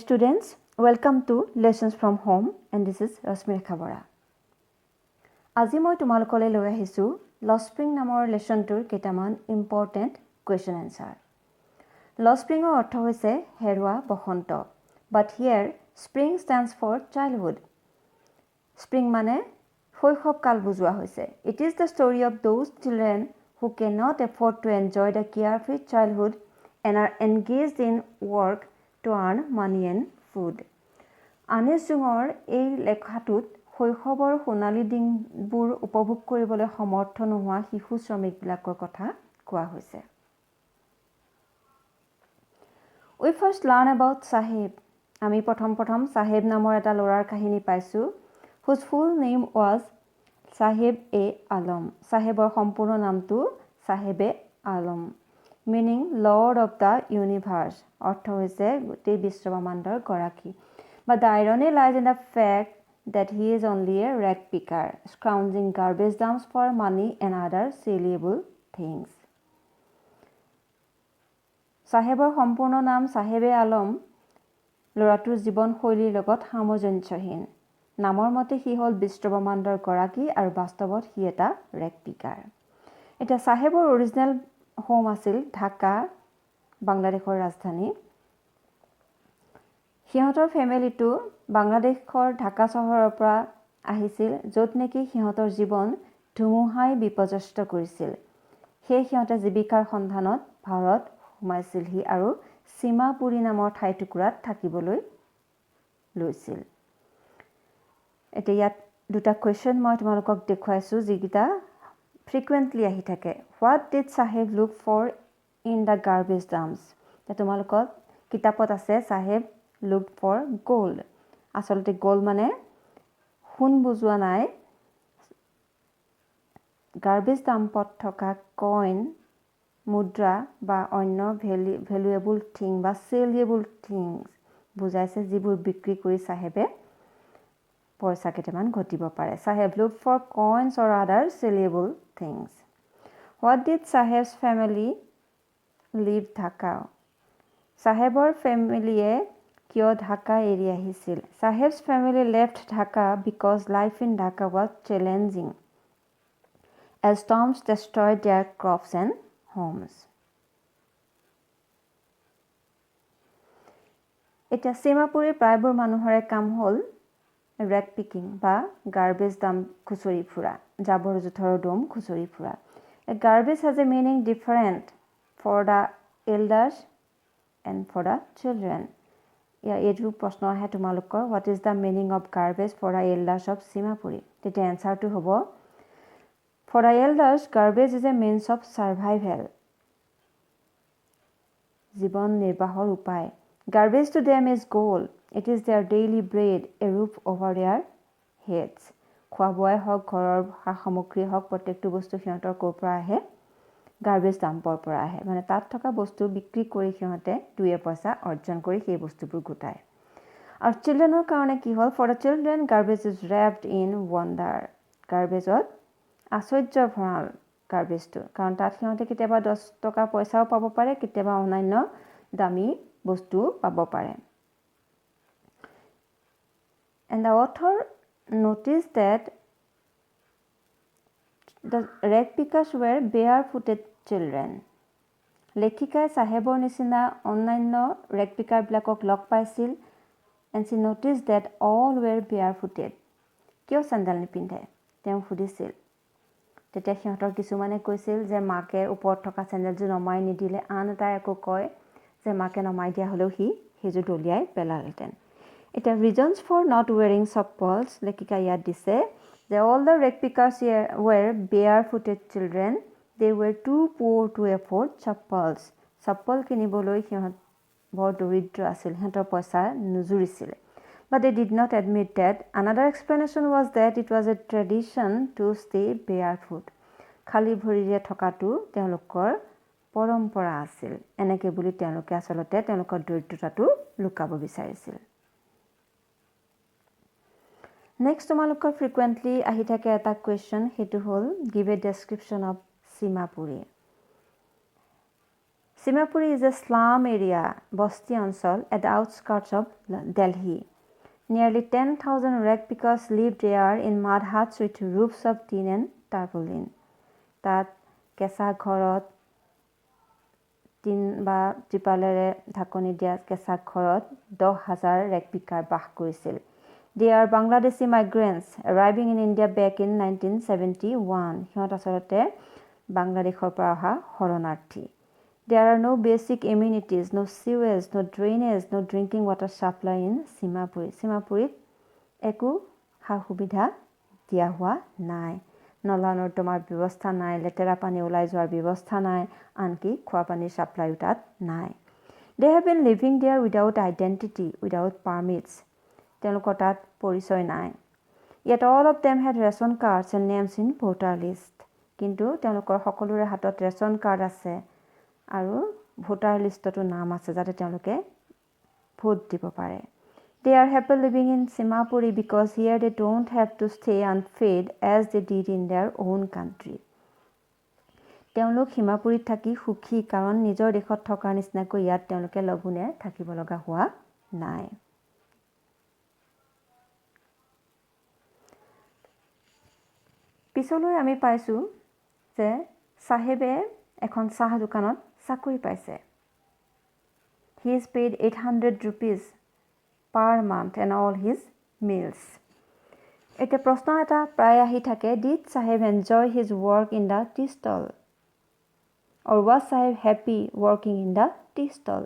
students, welcome to Lessons from Home and this is Rasmirekha Bora. আজি মই তোমালোকলৈ লৈ আহিছো লষ্ট স্প্ৰিং নামৰ লেসনটোৰ কেইটামান ইম্পৰ্টেন্ট কোৱেশ্চন আনসাৰ। লষ্ট স্প্ৰিংৰ অৰ্থ হৈছে হেৰুৱা বসন্ত, but here spring stands for childhood. Spring মানে শৈশৱ কাল বুজোৱা হৈছে। It is the story of those children who cannot afford to enjoy the carefree childhood and are engaged in work to earn money and food. আনিছ জুঙৰ এই লেখাটোত শৈশৱৰ সোণালী দিনবোৰ উপভোগ কৰিবলৈ সমৰ্থ নোহোৱা শিশু শ্ৰমিকবিলাকৰ কথা কোৱা হৈছে। We first learn about Sahib. আমি প্ৰথম সাহেব নামৰ এটা ল'ৰাৰ কাহিনী পাইছো, whose full name was Sahib A. Alam. সাহেবৰ সম্পূৰ্ণ নামটো সাহেবে Alam, meaning Lord of the Universe. অৰ্থ হৈছে গোটেই বিশ্বব্ৰহ্মাণ্ডৰ গৰাকী। But the irony lies in the fact that he is only a rag picker, scrounging garbage dumps for money and other saleable things. সাহেবৰ সম্পূৰ্ণ নাম সাহেবে আলম ল'ৰাটোৰ জীৱনশৈলীৰ লগত সামঞ্জস্যহীন। নামৰ মতে সি হ'ল বিশ্বব্ৰহ্মাণ্ডৰ গৰাকী আৰু বাস্তৱত সি এটা ৰেগ পিকাৰ। এটা সাহেবৰ অৰিজিনেল হোম আছিল ঢাকা, বাংলাদেশৰ ৰাজধানী। সিহঁতৰ ফেমিলিটো বাংলাদেশৰ ঢাকা চহৰৰ পৰা আহিছিল, য'ত নেকি সিহঁতৰ জীৱন ধুমুহাই বিপৰ্যস্ত কৰিছিল। সেই সিহঁতে জীৱিকাৰ সন্ধানত ভাৰত সোমাইছিলহি আৰু সীমাপুৰী নামৰ ঠাইটুকুৰাত থাকিবলৈ লৈছিল। এতিয়া ইয়াত দুটা কুৱেশ্যন মই তোমালোকক দেখুৱাইছো যিকেইটা ফ্ৰিকুৱেণ্টলি আহি থাকে। What did Saheb look for in the garbage dumps? তোমালোকক কিতাপত আছে সাহেব লুক ফৰ গোল্ড। আচলতে গোল্ড মানে সোণ বুজোৱা নাই। গাৰ্বেজ ডাম্পত থকা কইন, মুদ্ৰা বা অন্য ভেলুৱেবল থিং বা চেলিয়েবল থিংছ বুজাইছে, যিবোৰ বিক্ৰী কৰি সাহেবে পইচা কেইটামান ঘটিব পাৰে। সাহেব look for coins or other sellable things. What did Saheb's family leave Dhaka? সাহেবৰ ফেমিলিয়ে কিয় ঢাকা এৰি আহিছিল? Saheb's family left Dhaka because life in Dhaka was challenging as storms destroyed their crops and homes. এতিয়া সীমাপুৰীৰ প্ৰায়বোৰ মানুহৰে কাম হ'ল ৰেগ পিকিং বা গাৰ্বেজ ডাম্প খুচৰি ফুৰা, জাবৰ জোথৰৰ দম খুচৰি ফুৰা। Garbage has a meaning different for the elders and for the children. এইটো প্ৰশ্ন আহে তোমালোকৰ, what is the meaning of garbage for the elders of Seemapuri? তেতিয়া এনচাৰটো হ'ব, for the elders, garbage is a means of survival. জীৱন নিৰ্বাহৰ উপায়। Garbage to them is gold. It is their daily bread, a roof over their heads. খোৱা বোৱাই হওক, ঘৰৰ সা সামগ্ৰী হওক, প্ৰত্যেকটো বস্তু সিহঁতৰ ক'ৰ পৰা আহে? গাৰ্বেজ ডাম্পৰ পৰা আহে। মানে তাত থকা বস্তু বিক্ৰী কৰি সিহঁতে দুই পইচা অৰ্জন কৰি সেই বস্তুবোৰ গোটায়। আৰু চিলড্ৰেনৰ কাৰণে কি হ'ল? For the children, garbage is wrapped in wonder. গাৰ্বেজত আশ্চৰ্যৰ ভঁৰাল গাৰ্বেজটো, কাৰণ তাত সিহঁতে কেতিয়াবা 10 টকা পইচাও পাব পাৰে, কেতিয়াবা অন্যান্য দামী বস্তু পাব পাৰে। And the author noticed that the rag pickers were barefooted children. লেখিকাই সাহেবৰ নিচিনা অন্যান্য ৰেগ পিকাৰবিলাকক লগ পাইছিল, and she noticed that all were barefooted. কিয় চেণ্ডেল নিপিন্ধে তেওঁ সুধিছিল। তেতিয়া সিহঁতৰ কিছুমানে কৈছিল যে মাকে ওপৰত থকা চেণ্ডেলযোৰ নমাই নিদিলে, আন এটাই আকৌ কয় যে মাকে নমাই দিয়া হ'লেও সি সেইযোৰ দলিয়াই পেলালেহেঁতেন। এতিয়া ৰিজনছ ফৰ নট ৱেৰিং চপ্পলছ লেখিকা ইয়াত দিছে যে অল দ্য ৰেগ পিকাৰ্ছ ৱেৰ বেয়াৰ ফুটেড চিলড্ৰেন, দে ৱেৰ টু পুৱাৰ টু এফৰ্ড চপ্পলছ। চপ্পল কিনিবলৈ সিহঁত বৰ দৰিদ্ৰ আছিল, সিহঁতৰ পইচা নুজুৰিছিল। But they did not admit that. Another explanation was that it was a tradition to stay barefoot. খালী ভৰিৰে থকাটো তেওঁলোকৰ পৰম্পৰা আছিল। এনেকৈ বুলি তেওঁলোকে আচলতে তেওঁলোকৰ দৰিদ্ৰতাটো লুকাব বিচাৰিছিল। নেক্সট তোমালোকৰ ফ্ৰিকুৱেণ্টলি আহি থাকে এটা কুৱেশ্যন, সেইটো হ'ল give a description of Seemapuri. Simapuri is a slum area, Basti Ansol, at the outskirts of Delhi. Nearly 10,000 rag pickers live there in mud huts with roofs of tin and tarpaulin. তাত কেঁচা ঘৰত tin বা ত্ৰিপালেৰে ঢাকনি দিয়া কেঁচা ঘৰত 10,000 ৰেগ picker বাস কৰিছিল। They are Bangladeshi migrants arriving in India back in 1971. সিহঁত আচলতে বাংলাদেশৰ পৰা অহা শৰণাৰ্থী। There are no basic amenities, no sewage, no drainage, no drinking water supply in Simapuri. Simapuriত একো সা-সুবিধা দিয়া হোৱা নাই। নলা নৰ্দমাৰ ব্যৱস্থা নাই, লেতেৰা পানী ওলাই যোৱাৰ ব্যৱস্থা নাই, আনকি খোৱা পানীৰ সাপ্লাইও তাত নাই। They have been living there without identity, without permits. তেওঁলোকৰ তাত পৰিচয় নাই। Yet all of them had ration cards and names in voter list. কিন্তু তেওঁলোকৰ সকলোৰে হাতত ৰেচন কাৰ্ড আছে আৰু ভোটাৰ লিষ্টতো নাম আছে যাতে তেওঁলোকে ভোট দিব পাৰে। They are happy living in Simapuri because here they don't have to stay unfed as they did in their own country. তেওঁলোক হিমাপুৰীত থাকি সুখী কাৰণ নিজৰ দেশত থকাৰ নিচিনাকৈ ইয়াত তেওঁলোকে লঘোণে থাকিব লগা হোৱা নাই। পিছলৈ আমি পাইছোঁ যে সাহেবে এখন চাহ দোকানত চাকৰি পাইছে। He is paid 800 rupees per month and all his meals. এটা প্ৰশ্ন এটা প্ৰায় আহি থাকে, did Saheb enjoy his work in the tea stall? Or was Saheb happy working in the tea stall?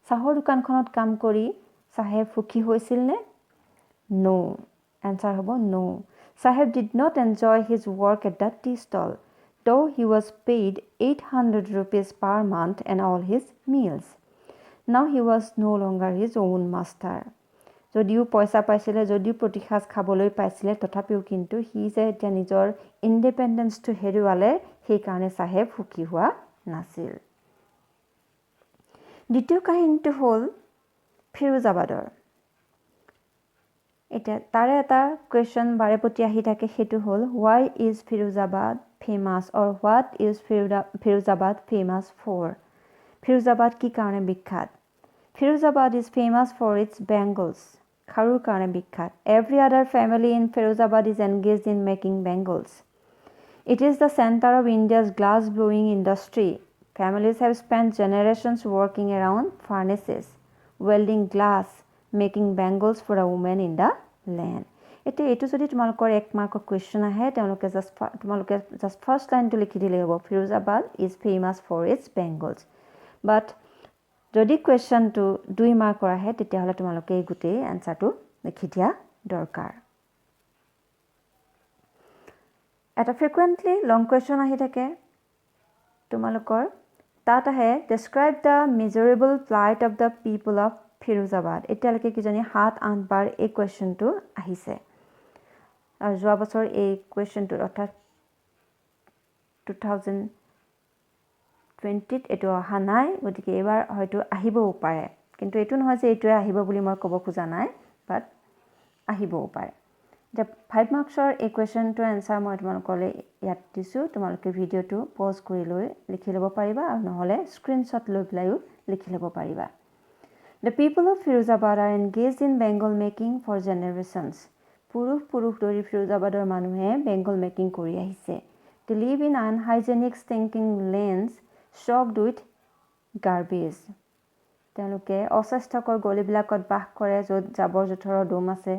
চাহৰ দোকানখনত কাম কৰি সাহেব সুখী হৈছিল নে? No. Answer হ'ব no. Saheb did not enjoy his work at the tea stall, though he was paid 800 rupees per month and all his meals. Now he was no longer his own master. যদিও পইচা পাইছিলে, যদিও প্ৰতিসাজ খাবলৈ পাইছিলে, তথাপিও কিন্তু সি যে এতিয়া নিজৰ ইণ্ডিপেণ্ডেঞ্চটো হেৰুৱালে, সেইকাৰণে সাহেব সুখী হোৱা নাছিল। দ্বিতীয় কাহিনীটো হ'ল ফিৰোজাবাদৰ। এতিয়া তাৰে এটা কুৱেশ্যন বাৰেপতি আহি থাকে, সেইটো হ'ল why is Firozabad famous or what is Firozabad famous for? Firozabad কি কাৰণে বিখ্যাত? Firozabad is famous for its bangles. খাৰুৰ কাৰণে বিখ্যাত। Every other family in Firozabad is engaged in making bangles. It is the center of India's glass blowing industry. Families have spent generations working around furnaces, welding glass, making bangles for a woman in the land. এতিয়া এইটো যদি তোমালোকৰ 1 মাৰ্কৰ question আহে, তোমালোকে just first লাইনটো লিখি দিলে হ'ব, Firozabad is famous for its bangles. But যদি কুৱেশ্যনটো 2 মাৰ্কৰ আহে, তেতিয়াহ'লে তোমালোকে এই গোটেই এনচাৰটো লিখি দিয়া দৰকাৰ। এটা ফ্ৰিকুৱেণ্টলি লং কুৱেশ্যন আহি থাকে তোমালোকৰ, তাত আহে describe the miserable plight of the people of Firozabad. এতিয়ালৈকে কিজানি 7-8 বাৰ এই কুৱেশ্যনটো আহিছে আৰু যোৱা বছৰ এই কুৱেশ্যনটো অৰ্থাৎ 2020ত এইটো অহা নাই, গতিকে এইবাৰ হয়তো আহিবও পাৰে, কিন্তু এইটো নহয় যে এইটোৱে আহিব বুলি মই ক'ব খোজা নাই, বাট আহিবও পাৰে। এতিয়া 5 মাৰ্কছৰ এই কুৱেশ্যনটোৰ এনচাৰ মই তোমালোকলৈ ইয়াত দিছোঁ, তোমালোকে ভিডিঅ'টো পজ কৰি লৈ লিখি ল'ব পাৰিবা আৰু নহ'লে স্ক্ৰীনশ্বট লৈ পেলাইও লিখি ল'ব পাৰিবা। The people of Firozabad are engaged in Bengal making for generations. পুৰুষ ধৰি ফিৰোজাবাদৰ মানুহে বেংগল মেকিং কৰি আহিছে। They live in unhygienic stinking lanes choked with garbage. তেওঁলোকে অস্বাস্থ্যকৰ গলিবিলাকত বাস কৰে য'ত জাবৰ জোথৰৰ দম আছে।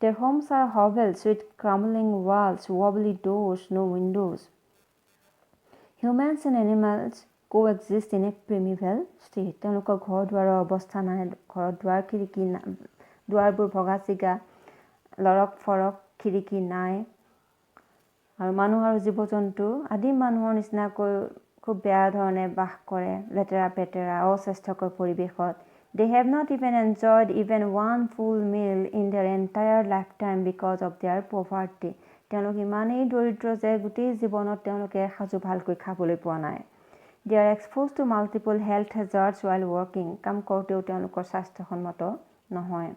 Their homes are hovels with crumbling walls, wobbly doors, no windows. Humans and animals coexist in a primeval state. তেওঁলোকৰ ঘৰ দুৱাৰৰ অৱস্থা নাই, ঘৰত দুৱাৰবোৰ ভগা চিগা, লৰক ফৰক খিৰিকী নাই, আৰু মানুহ আৰু জীৱ জন্তু আদিম মানুহৰ নিচিনাকৈ খুব বেয়া ধৰণে বাস কৰে, লেতেৰা পেতেৰা অস্বাস্থ্যকৰ পৰিৱেশত। They have not even enjoyed even one full meal in their entire lifetime because of their poverty. তেওঁলোক ইমানেই দৰিদ্ৰ যে গোটেই জীৱনত তেওঁলোকে এসাঁজো ভালকৈ খাবলৈ পোৱা নাই। They are exposed to multiple health hazards while working. কাম কৰোঁতেও তেওঁলোকৰ স্বাস্থ্যসন্মত নহয়।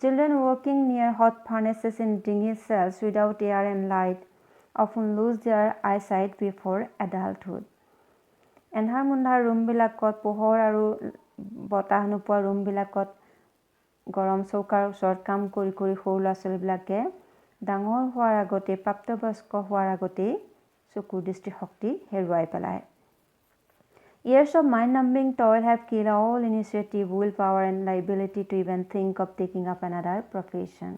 Children working near hot furnaces in dingy cells without air and light often lose their eyesight before adulthood. এন্ধাৰ মুন্ধাৰ ৰুমবিলাকত পোহৰ আৰু বতাহ নোপোৱা ৰুমবিলাকত গৰম চৌকাৰ ওচৰত কাম কৰি কৰি সৰু ল'ৰা ছোৱালীবিলাকে ডাঙৰ হোৱাৰ আগতে প্ৰাপ্তবয়স্ক হোৱাৰ আগতে চকুৰ দৃষ্টিশক্তি হেৰুৱাই পেলায় Years of mind-numbing toil have killed all initiative, willpower and the ability to even think of taking up another profession.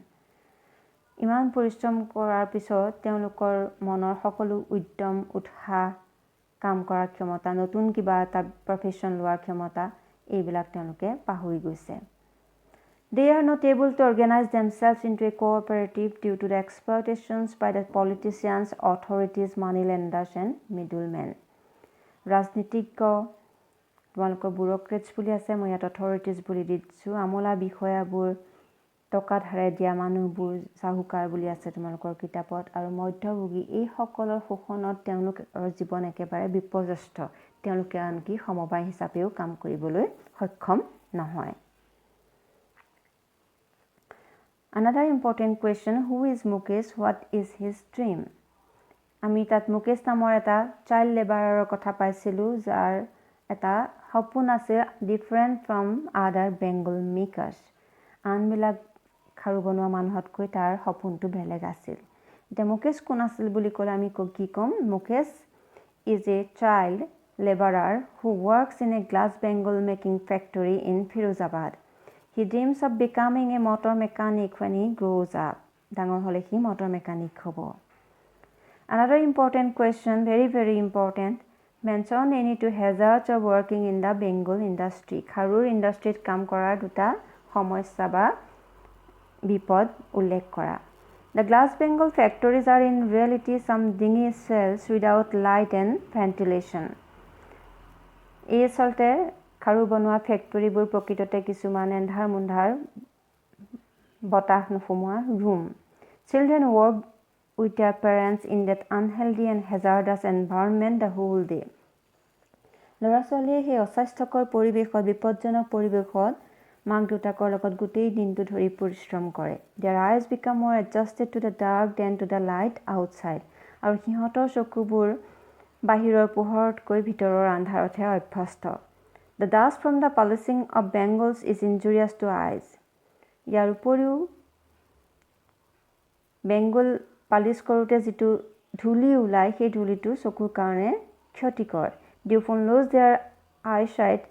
ইমান পৰিশ্ৰম কৰাৰ পিছত তেওঁলোকৰ মনৰ সকলো উদ্যম উৎসাহ কাম কৰাৰ ক্ষমতা নতুন কিবা এটা প্ৰফেশন লোৱাৰ ক্ষমতা এইবিলাক তেওঁলোকে পাহৰি গৈছে They are not able to organize themselves into a cooperative due to the exploitations by the politicians, authorities, moneylenders and middlemen. ৰাজনীতিজ্ঞ তোমালোকৰ ব্যুৰক্ৰেটছ বুলি আছে মই ইয়াত অথৰিটিজ বুলি দিছো আমলা বিষয়াবোৰ টকা ধাৰে দিয়া মানুহবোৰ সাহুকাৰ বুলি আছে তোমালোকৰ কিতাপত আৰু মধ্যভোগী এই সকলৰ শোষণত তেওঁলোকৰ জীৱন একেবাৰে বিপৰ্যস্ত তেওঁলোকে আনকি সমবায় হিচাপেও কাম কৰিবলৈ সক্ষম নহয় Another important question who is Mukesh what is his dream আমি তাত মুকেশ নামৰ এটা চাইল্ড লেবাৰৰ কথা পাইছিলো যাৰ এটা সপোন আছে ডিফাৰেন্ট ফ্ৰম আদাৰ বেংগল মেকাৰ্স আনবিলাক খাৰু বনোৱা মানুহতকৈ তাৰ সপোনটো বেলেগ আছিল এটা মুকেশ কোন আছিল বুলি ক'লে আমি কি কম Mukesh is a child laborer who works in a glass Bengal making factory in Firozabad he dreams of becoming a motor mechanic when he grows up ডাঙৰ হলে হি motor mechanic হ'ব Another important question, very important, mention any two hazards of working in the Bengal industry. Kharur industry কাম কৰাৰ দুটা সমস্যা বা বিপদ উল্লেখ কৰা The glass Bengal factories are in reality some dingy cells without light and ventilation. এই চলতে খাৰু বনোৱা ফেক্টৰীবোৰ প্ৰকৃততে কিছুমান এন্ধাৰ মুন্ধাৰ বতাহ নফুমোৱা room. Children work with their parents in that unhealthy and hazardous environment the whole day. ল'ৰা ছোৱালীয়ে সেই অস্বাস্থ্যকৰ পৰিৱেশত বিপদজনক পৰিৱেশত মাক দেউতাকৰ লগত গোটেই দিনটো ধৰি পৰিশ্ৰম কৰে Their eyes become more adjusted to the dark than to the light outside. আৰু সিহঁতৰ চকুবোৰ বাহিৰৰ পোহৰতকৈ ভিতৰৰ আন্ধাৰতহে অভ্যস্ত The dust from the polishing of bangles is injurious to eyes. ইয়াৰ উপৰিও বেংগল পালিশ কৰোতে যেটো ধুলি উলাই সেই ধুলিটো চকুৰ কাৰণে ক্ষতিকৰ They often lose their eyesight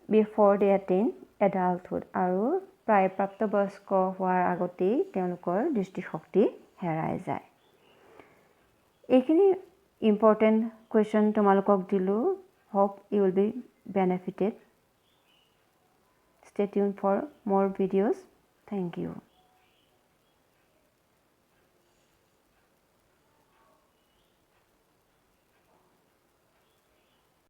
before they attain adulthood আৰু প্ৰায় প্ৰাপ্তবয়স্ক হোৱাৰ আগতেই তেওঁলোকৰ দৃষ্টিশক্তি হেৰাই যায় এইখিনি ইম্পৰ্টেন্ট কোৱেশ্চন তোমালোকক দিলো hope you will be benefited Stay tuned for more videos thank you